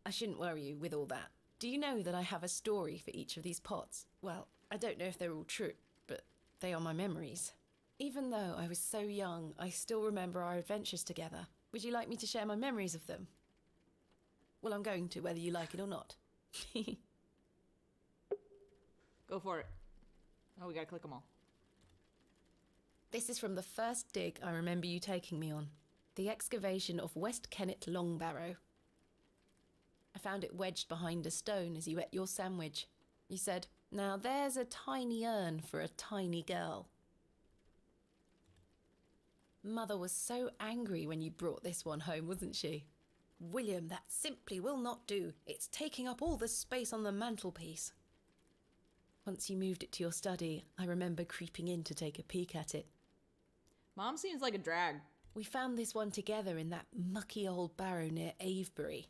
I shouldn't worry you with all that. Do you know that I have a story for each of these pots? Well, I don't know if they're all true, but they are my memories. Even though I was so young, I still remember our adventures together. Would you like me to share my memories of them? Well, I'm going to, whether you like it or not. Go for it. Oh, we gotta click them all. This is from the first dig I remember you taking me on. The excavation of West Kennet Long Barrow. I found it wedged behind a stone as you ate your sandwich. You said, "Now there's a tiny urn for a tiny girl." Mother was so angry when you brought this one home, wasn't she? "William, that simply will not do. It's taking up all the space on the mantelpiece." Once you moved it to your study, I remember creeping in to take a peek at it. Mom seems like a drag. We found this one together in that mucky old barrow near Avebury.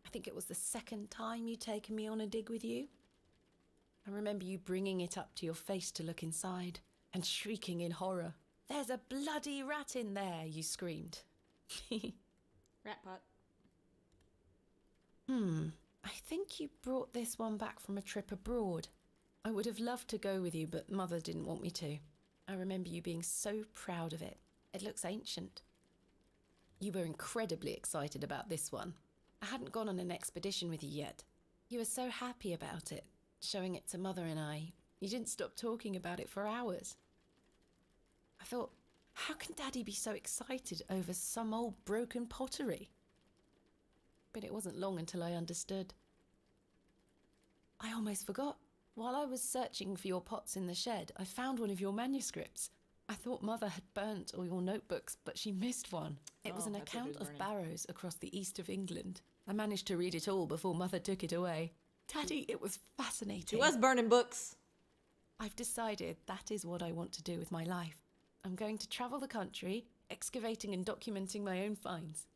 I think it was the second time you'd taken me on a dig with you. I remember you bringing it up to your face to look inside and shrieking in horror. "There's a bloody rat in there," you screamed. Rat pot. I think you brought this one back from a trip abroad. I would have loved to go with you, but Mother didn't want me to. I remember you being so proud of it. It looks ancient. You were incredibly excited about this one. I hadn't gone on an expedition with you yet. You were so happy about it, showing it to Mother and I. You didn't stop talking about it for hours. I thought, how can Daddy be so excited over some old broken pottery? But it wasn't long until I understood. I almost forgot. While I was searching for your pots in the shed, I found one of your manuscripts. I thought Mother had burnt all your notebooks, but she missed one. It was an that's what she account was of burning. barrows across the east of England. I managed to read it all before Mother took it away. Daddy, it was fascinating. She was burning books. I've decided that is what I want to do with my life. I'm going to travel the country, excavating and documenting my own finds.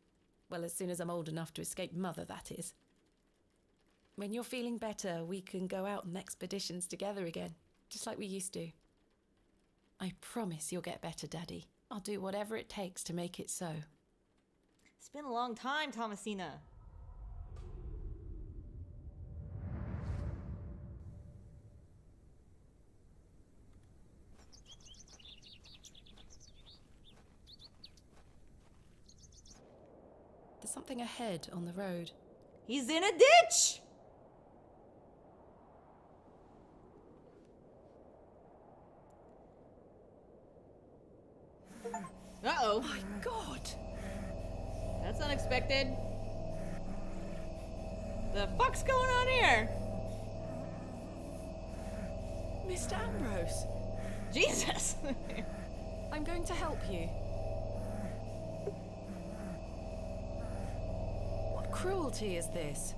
Well, as soon as I'm old enough to escape Mother, that is. When you're feeling better, we can go out on expeditions together again, just like we used to. I promise you'll get better, Daddy. I'll do whatever it takes to make it so. It's been a long time, Thomasina. There's something ahead on the road. He's in a ditch! Uh-oh. My God! That's unexpected. The fuck's going on here? Mr. Ambrose! Jesus! I'm going to help you. What cruelty is this?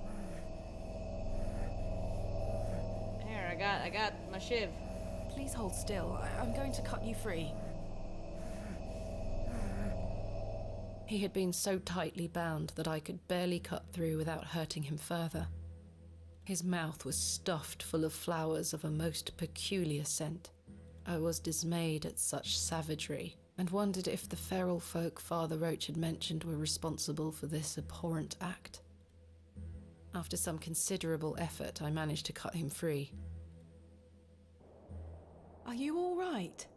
Here, I got my shiv. Please hold still. I'm going to cut you free. He had been so tightly bound that I could barely cut through without hurting him further. His mouth was stuffed full of flowers of a most peculiar scent. I was dismayed at such savagery and wondered if the feral folk Father Roach had mentioned were responsible for this abhorrent act. After some considerable effort, I managed to cut him free. Are you all right?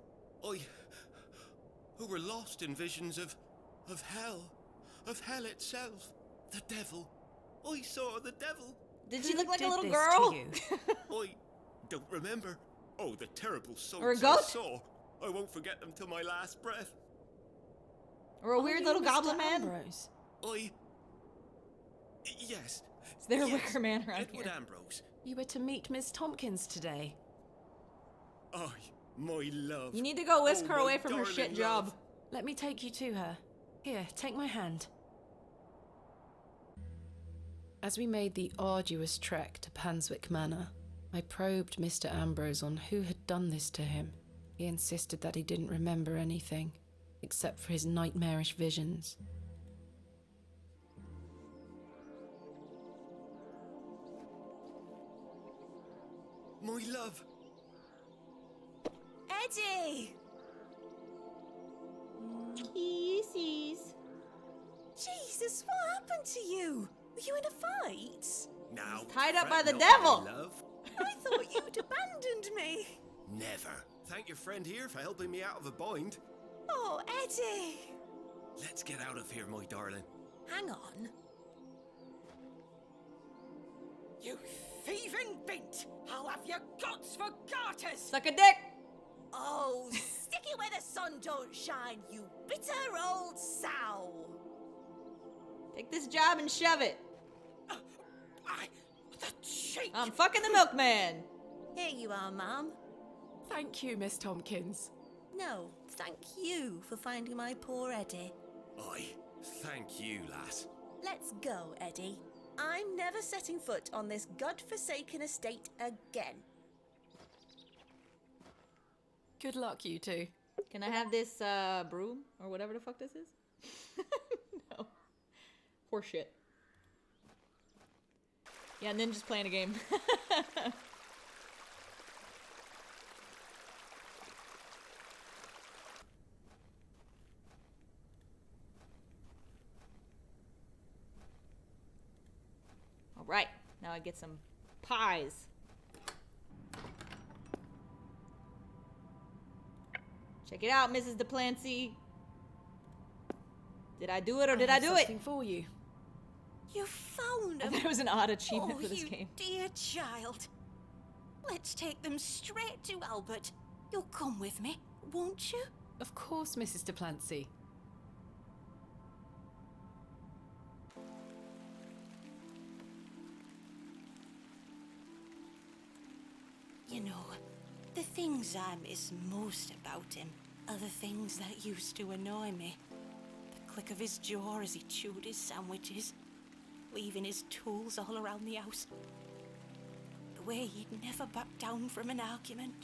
Who were lost in visions of hell itself, the devil. I saw the devil. Did she look like a did little this girl? to you? I don't remember. Oh, the terrible sights Or a I goat? saw. I won't forget them till my last breath. Or a weird little Mr. goblin man? Ambrose? Yes. Is there a yes, wicker man around Edward here? Ambrose. You were to meet Miss Tompkins today. My love. You need to go whisk Oh, her my away from her darling shit love. job. Let me take you to her. Here, take my hand. As we made the arduous trek to Panswick Manor, I probed Mr. Ambrose on who had done this to him. He insisted that he didn't remember anything, except for his nightmarish visions. My love. Eddie! Kisses. Jesus, what happened to you? Were you in a fight? Now. Tied up by the fret not, devil. my love. I thought you'd abandoned me. Never. Thank your friend here for helping me out of a bind. Oh, Eddie! Let's get out of here, my darling. Hang on. You thieving bint! I'll have your guts for garters! Suck a dick! Oh, stick it where the sun don't shine, you bitter old sow! Take this job and shove it. The cheek! I'm fucking the milkman. Here you are, Mum. Thank you, Miss Tompkins. No, thank you for finding my poor Eddie. Aye, thank you, lass. Let's go, Eddie. I'm never setting foot on this godforsaken estate again. Good luck, you two. Can I have this broom or whatever the fuck this is? No. Horseshit. Yeah, Ninja's playing a game. Alright, now I get some pies. Check it out, Mrs. DePlancy. Did I do it or did I do it? Something for you. You found I them. thought it was an odd achievement for this you game. Dear child. Let's take them straight to Albert. You'll come with me, won't you? Of course, Mrs. DePlancy. You know, the things I miss most about him are the things that used to annoy me. The click of his jaw as he chewed his sandwiches, leaving his tools all around the house. The way he'd never back down from an argument.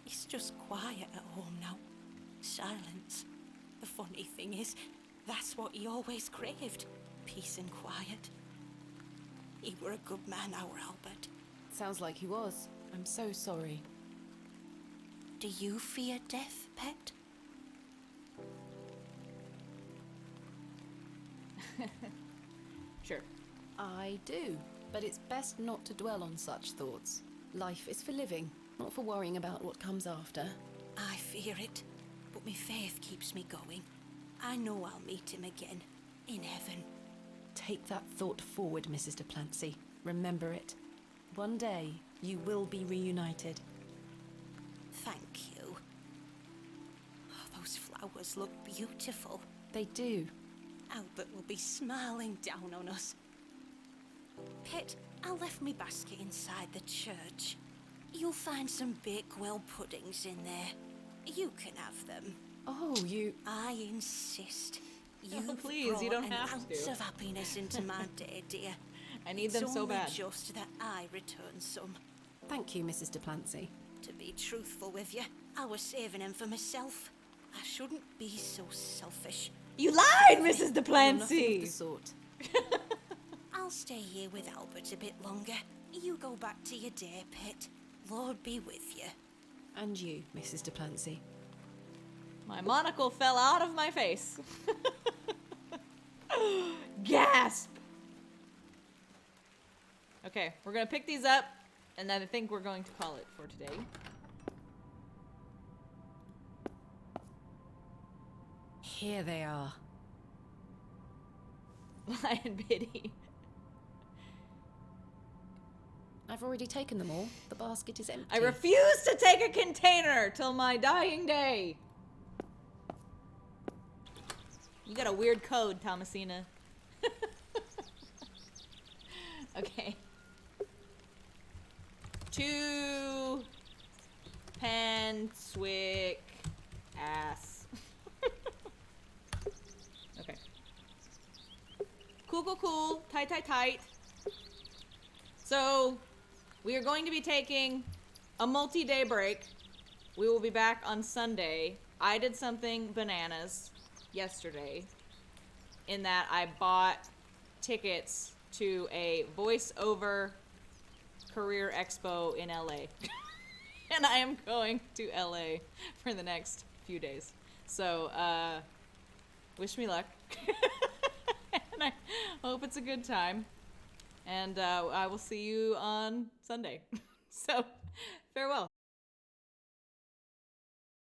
He's just quiet at home now. Silence. The funny thing is, that's what he always craved. Peace and quiet. He were a good man, our Albert. Sounds like he was. I'm so sorry. Do you fear death, pet? Sure. I do, but it's best not to dwell on such thoughts. Life is for living, not for worrying about what comes after. I fear it, but my faith keeps me going. I know I'll meet him again, in heaven. Take that thought forward, Mrs. DePlancy. Remember it. One day, you will be reunited. Thank you. Oh, those flowers look beautiful. They do. Albert will be smiling down on us. Pet, I left me basket inside the church. You'll find some Bakewell puddings in there. You can have them. Oh, you... I insist. Oh, please, you don't have an ounce to. of happiness into my day, dear. I need them so bad. It's only just that I return some. Thank you, Mrs. DePlancy. To be truthful with you, I was saving them for myself. I shouldn't be so selfish. You lied, Mrs. Nothing of the DePlancy! sort. I'll stay here with Albert a bit longer. You go back to your day, Pet. Lord be with you. And you, Mrs. DePlancy. My monocle fell out of my face. Gasp! Okay, we're gonna pick these up, and then I think we're going to call it for today. Here they are. Lion Biddy. I've already taken them all. The basket is empty. I refuse to take a container till my dying day. You got a weird code, Thomasina. Okay. 2 Penswick ass. Okay. Cool. Tight. So, we are going to be taking a multi-day break. We will be back on Sunday. I did something bananas yesterday in that I bought tickets to a voiceover career expo in LA. And I am going to LA for the next few days. So, wish me luck. And I hope it's a good time. And I will see you on Sunday. So, farewell.